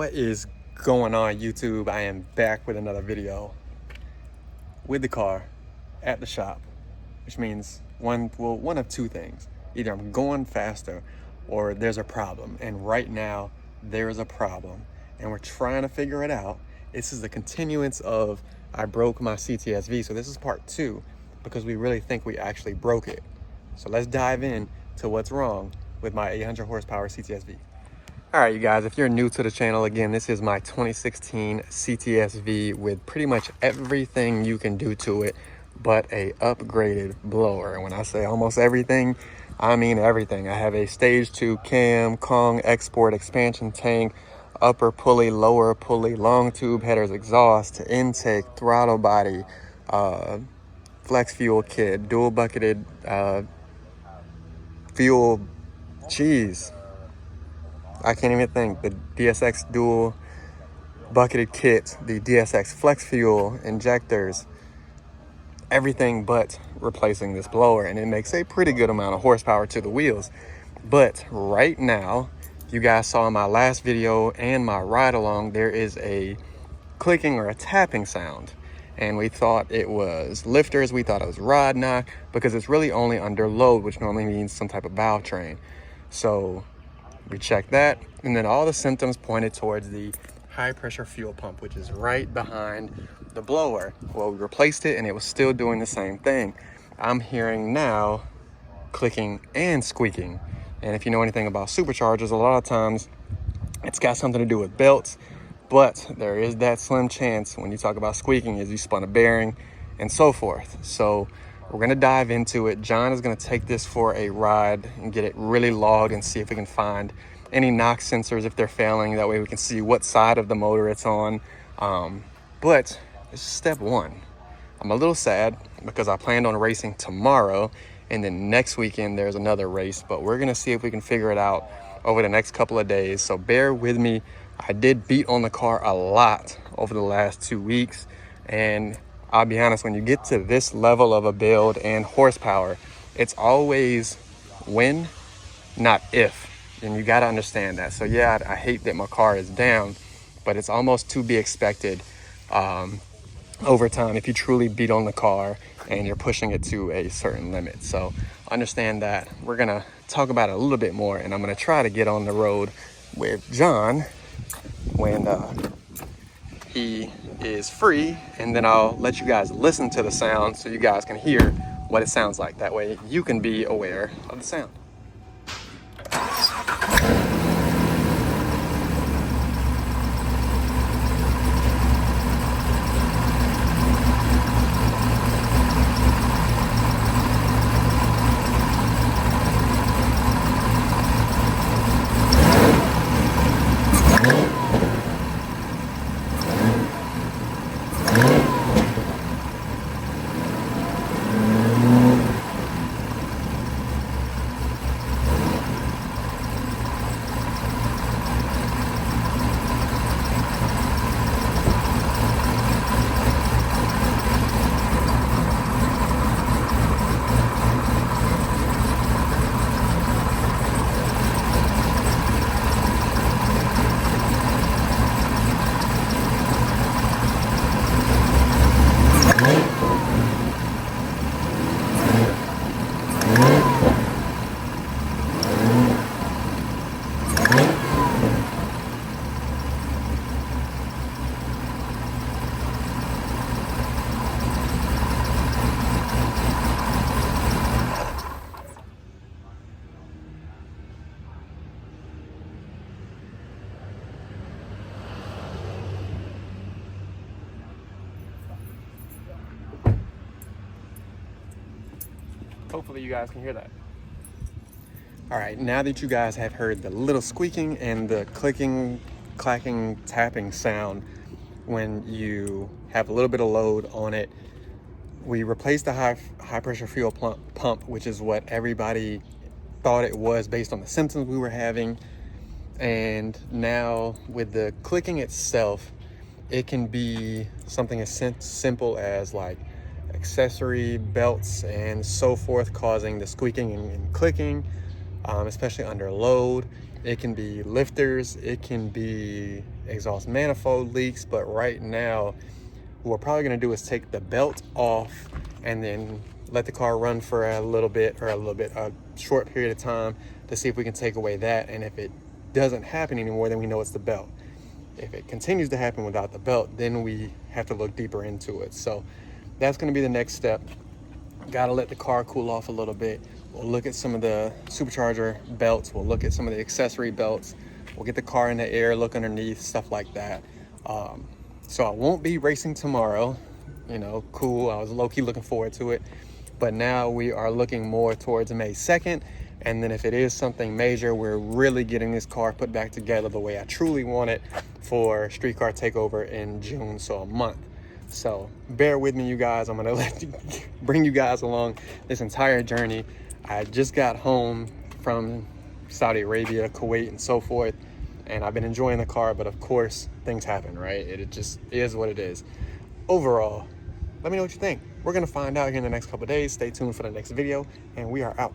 What is going on, YouTube? I am back with another video with the car at the shop, which means one of two things. Either I'm going faster or there's a problem. And right now there is a problem and we're trying to figure it out. This is the continuance of I broke my Ctsv. So this is part 2 because we really think we actually broke it. So let's dive in to what's wrong with my 800 horsepower Ctsv. All right, you guys, if you're new to the channel, again, this is my 2016 Ctsv with pretty much everything you can do to it but a upgraded blower. And when I say almost everything, I mean everything. I have a stage 2 cam, Kong export expansion tank, upper pulley, lower pulley, long tube headers, exhaust, intake, throttle body, flex fuel kit, dual bucketed fuel, I can't even think. The DSX dual bucketed kit, the DSX flex fuel injectors, everything but replacing this blower. And it makes a pretty good amount of horsepower to the wheels. But right now, you guys saw in my last video and my ride along, there is a clicking or a tapping sound. And we thought it was lifters, we thought it was rod knock, because it's really only under load, which normally means some type of valve train. So we checked that, and then all the symptoms pointed towards the high pressure fuel pump, which is right behind the blower. Well, we replaced it and it was still doing the same thing. I'm hearing now clicking and squeaking. And if you know anything about superchargers, a lot of times it's got something to do with belts, but there is that slim chance when you talk about squeaking is you spun a bearing and so forth. So we're gonna dive into it. John is gonna take this for a ride and get it really logged and see if we can find any knock sensors if they're failing. That way we can see what side of the motor it's on. But it's step 1. I'm a little sad because I planned on racing tomorrow, and then next weekend there's another race, but we're gonna see if we can figure it out over the next couple of days. So bear with me. I did beat on the car a lot over the last 2 weeks, and I'll be honest, when you get to this level of a build and horsepower, it's always when, not if. And you gotta understand that. So yeah, I hate that my car is down, but it's almost to be expected over time if you truly beat on the car and you're pushing it to a certain limit. So understand that. We're gonna talk about it a little bit more, and I'm gonna try to get on the road with John when he is free, and then I'll let you guys listen to the sound so you guys can hear what it sounds like. That way you can be aware of the sound. Hopefully you guys can hear that. All right, now that you guys have heard the little squeaking and the clicking, clacking, tapping sound when you have a little bit of load on it, we replaced the high pressure fuel pump, which is what everybody thought it was based on the symptoms we were having. And now with the clicking itself, it can be something as simple as like accessory belts and so forth causing the squeaking and clicking, especially under load. It can be lifters, it can be exhaust manifold leaks, but right now, what we're probably gonna do is take the belt off and then let the car run for a short period of time to see if we can take away that. And if it doesn't happen anymore, then we know it's the belt. If it continues to happen without the belt, then we have to look deeper into it. So that's gonna be the next step. Gotta let the car cool off a little bit. We'll look at some of the supercharger belts. We'll look at some of the accessory belts. We'll get the car in the air, look underneath, stuff like that. So I won't be racing tomorrow. You know, cool. I was low-key looking forward to it. But now we are looking more towards May 2nd. And then if it is something major, we're really getting this car put back together the way I truly want it for Street Car Takeover in June, so a month. So bear with me, you guys. I'm gonna bring you guys along this entire journey. I just got home from Saudi Arabia, Kuwait, and so forth, and I've been enjoying the car, but of course things happen, right? It just is what it is. Overall, let me know what you think. We're gonna find out here in the next couple of days. Stay tuned for the next video, and we are out.